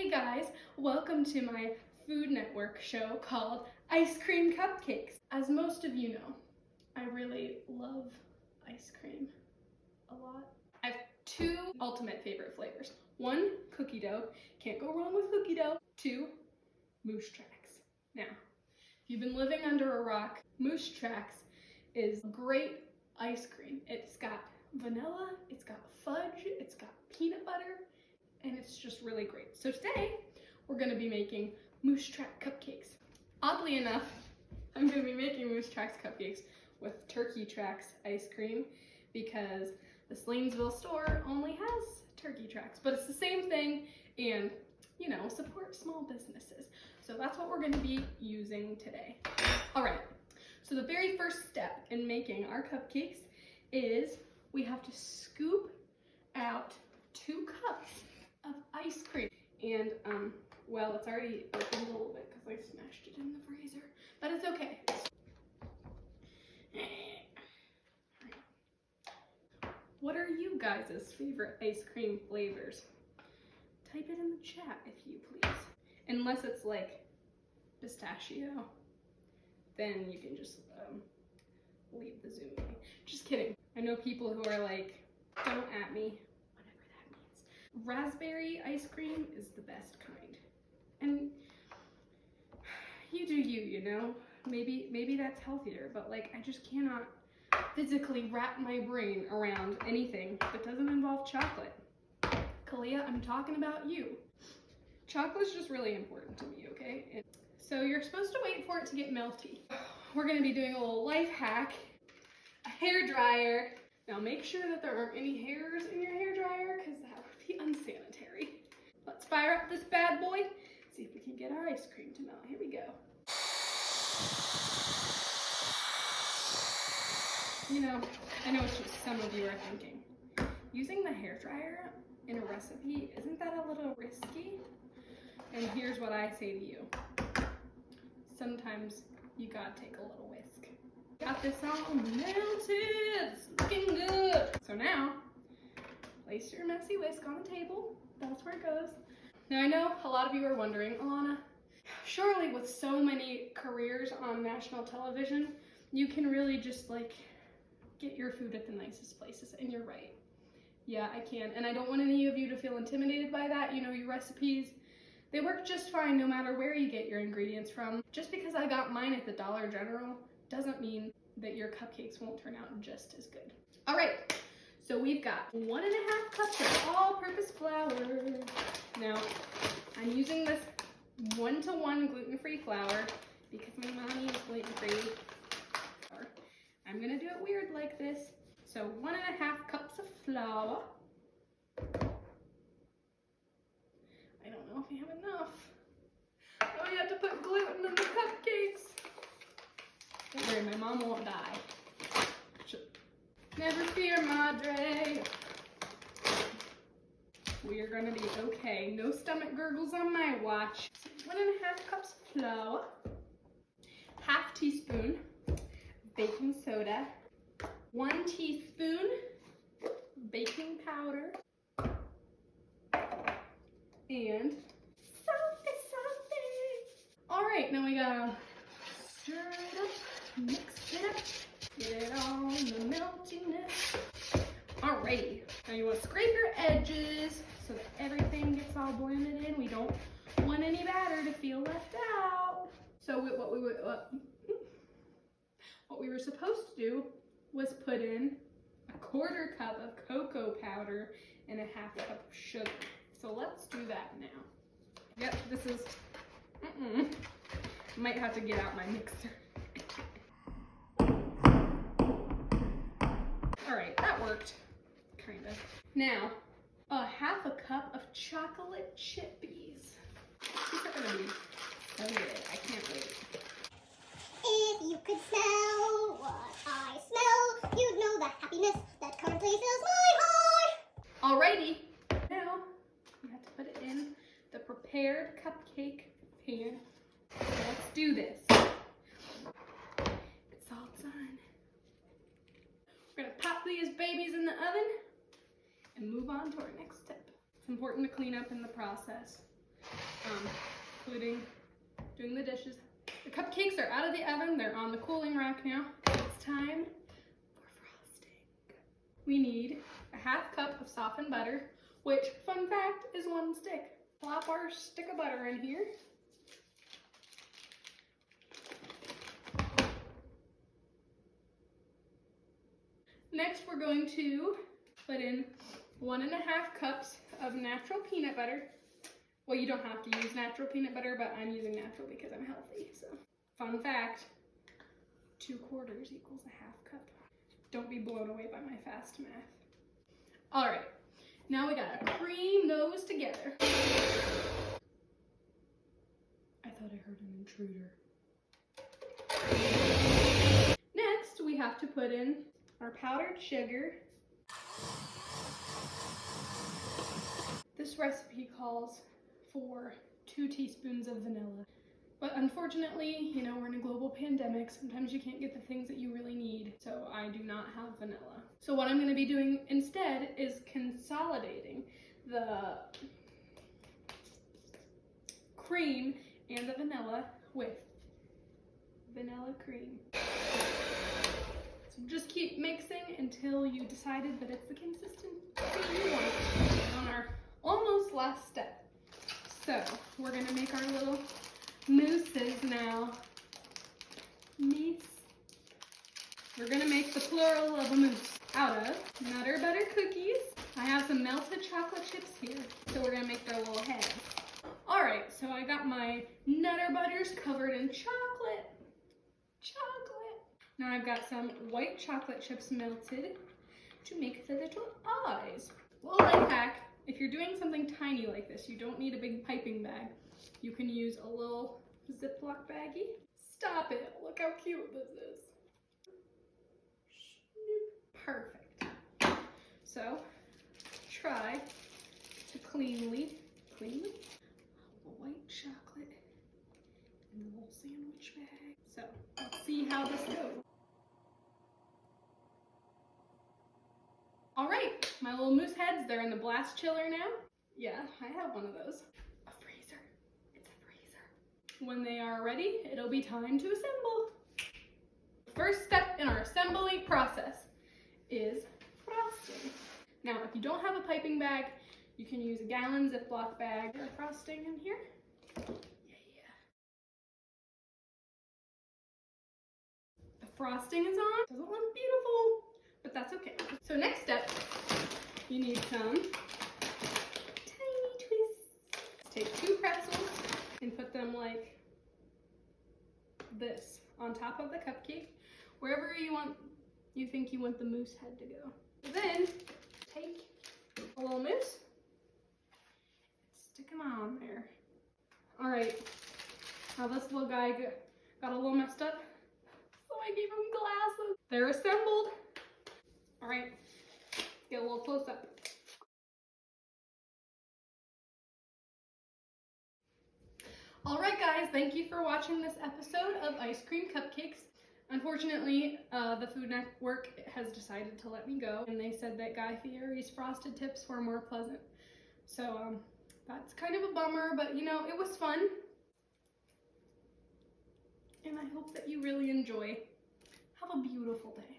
Hey guys, welcome to my Food Network show called Ice Cream Cupcakes. As most of you know, I really love ice cream a lot. I have two ultimate favorite flavors. One, cookie dough. Can't go wrong with cookie dough. Two, Moose Tracks. Now, if you've been living under a rock, Moose Tracks is great ice cream. It's got vanilla, it's got fudge, it's got peanut butter, and it's just really great. So today, we're gonna be making Moose Track cupcakes. Oddly enough, I'm gonna be making Moose Tracks cupcakes with Turkey Tracks ice cream because the Slanesville store only has Turkey Tracks, but it's the same thing, and you know, support small businesses. So that's what we're gonna be using today. All right, so the very first step in making our cupcakes is we have to scoop out 2 cups of ice cream. And, well, it's already opened a little bit because I smashed it in the freezer, but it's okay. What are you guys' favorite ice cream flavors? Type it in the chat if you please. Unless it's like pistachio, then you can just leave the Zoom meeting. Just kidding. I know people who are like, don't at me, whatever that means. Raspberry ice cream is the best kind. And you do you, you know? Maybe that's healthier, but like I just cannot physically wrap my brain around anything that doesn't involve chocolate. Kalia, I'm talking about you. Chocolate's just really important to me, okay? And so you're supposed to wait for it to get melty. We're gonna be doing a little life hack, a hair dryer. Now make sure that there aren't any hairs in your hair dryer because that would be unsanitary. Let's fire up this bad boy, see if we can get our ice cream to melt. Here we go. You know, I know what some of you are thinking. Using the hair dryer in a recipe, isn't that a little risky? And here's what I say to you. Sometimes you gotta take a little whisk. Got this all melted, it's looking good. So now, place your messy whisk on the table. That's where it goes. Now I know a lot of you are wondering, Alanna, surely with so many careers on national television, you can really just like get your food at the nicest places, and you're right. Yeah, I can, and I don't want any of you to feel intimidated by that. You know, your recipes, they work just fine no matter where you get your ingredients from. Just because I got mine at the Dollar General doesn't mean that your cupcakes won't turn out just as good. All right, so we've got 1.5 cups of all-purpose flour. Now, I'm using this 1-to-1 gluten-free flour because my mommy is gluten-free. I'm gonna do it weird like this. So 1.5 cups of flour. I don't know if we have enough. Oh, you have to put gluten in the cupcakes. Don't worry, my mom won't die. Never fear, Madre. We are gonna be okay. No stomach gurgles on my watch. 1.5 cups of flour. 1/2 teaspoon baking soda. 1 teaspoon baking powder. And salty. All right, now we gotta stir it up, mix it up, get it all in the meltiness. Alrighty, now you want to scrape your edges so that everything gets all blended in. We don't want any batter to feel left out. So what we were supposed to do was put in 1/4 cup of cocoa powder and 1/2 cup of sugar. So let's do that now. Yep, this is, might have to get out my mixer. All right, that worked, kind of. Now, 1/2 cup of chocolate chippies. These are gonna be so good, I can't wait. If you could smell what I smell, you'd know the happiness that currently fills my heart. Alrighty, now you have to put it in the prepared cupcake pan. Let's do this. It's all done. We're gonna pop these babies in the oven and move on to our next step. It's important to clean up in the process. including doing the dishes. The cupcakes are out of the oven. They're on the cooling rack now. It's time for frosting. We need a half cup of softened butter, which, fun fact, is 1 stick. Plop our stick of butter in here. Next, we're going to put in 1.5 cups of natural peanut butter. Well, you don't have to use natural peanut butter, but I'm using natural because I'm healthy. So, fun fact, 2/4 equals a half cup. Don't be blown away by my fast math. All right, now we gotta cream those together. I thought I heard an intruder. Next, we have to put in our powdered sugar. This recipe calls for 2 teaspoons of vanilla. But unfortunately, you know, we're in a global pandemic. Sometimes you can't get the things that you really need. So I do not have vanilla. So what I'm going to be doing instead is consolidating the cream and the vanilla with vanilla cream. So just keep mixing until you decided that it's the consistency you want on our almost last step. So we're going to make our little mousses now. Mousse. We're going to make the plural of a mousse out of Nutter Butter cookies. I have some melted chocolate chips here, so we're going to make their little heads. All right, so I got my Nutter Butters covered in chocolate. Now I've got some white chocolate chips melted to make the little eyes. Little life hack, if you're doing something tiny like this, you don't need a big piping bag. You can use a little Ziploc baggie. Stop it, look how cute this is. Perfect. So, try to cleanly, white chocolate in the little sandwich bag. So, let's see how this goes. All right, my little mousse heads, they're in the blast chiller now. Yeah, I have one of those. A freezer, it's a freezer. When they are ready, it'll be time to assemble. First step in our assembly process is frosting. Now, if you don't have a piping bag, you can use a gallon Ziploc bag. Our frosting in here. Yeah. The frosting is on. Doesn't look beautiful, but that's okay. So next step, you need some tiny twists. Take 2 pretzels and put them like this on top of the cupcake, wherever you think you want the mousse head to go. Then take a little mousse and stick them on there. All right, now this little guy got a little messed up, so I gave him glasses. They're assembled. All right, let's get a little close up. All right, guys, thank you for watching this episode of Ice Cream Cupcakes. Unfortunately, the Food Network has decided to let me go, and they said that Guy Fieri's frosted tips were more pleasant. So that's kind of a bummer, but you know, it was fun. And I hope that you really enjoy. Have a beautiful day.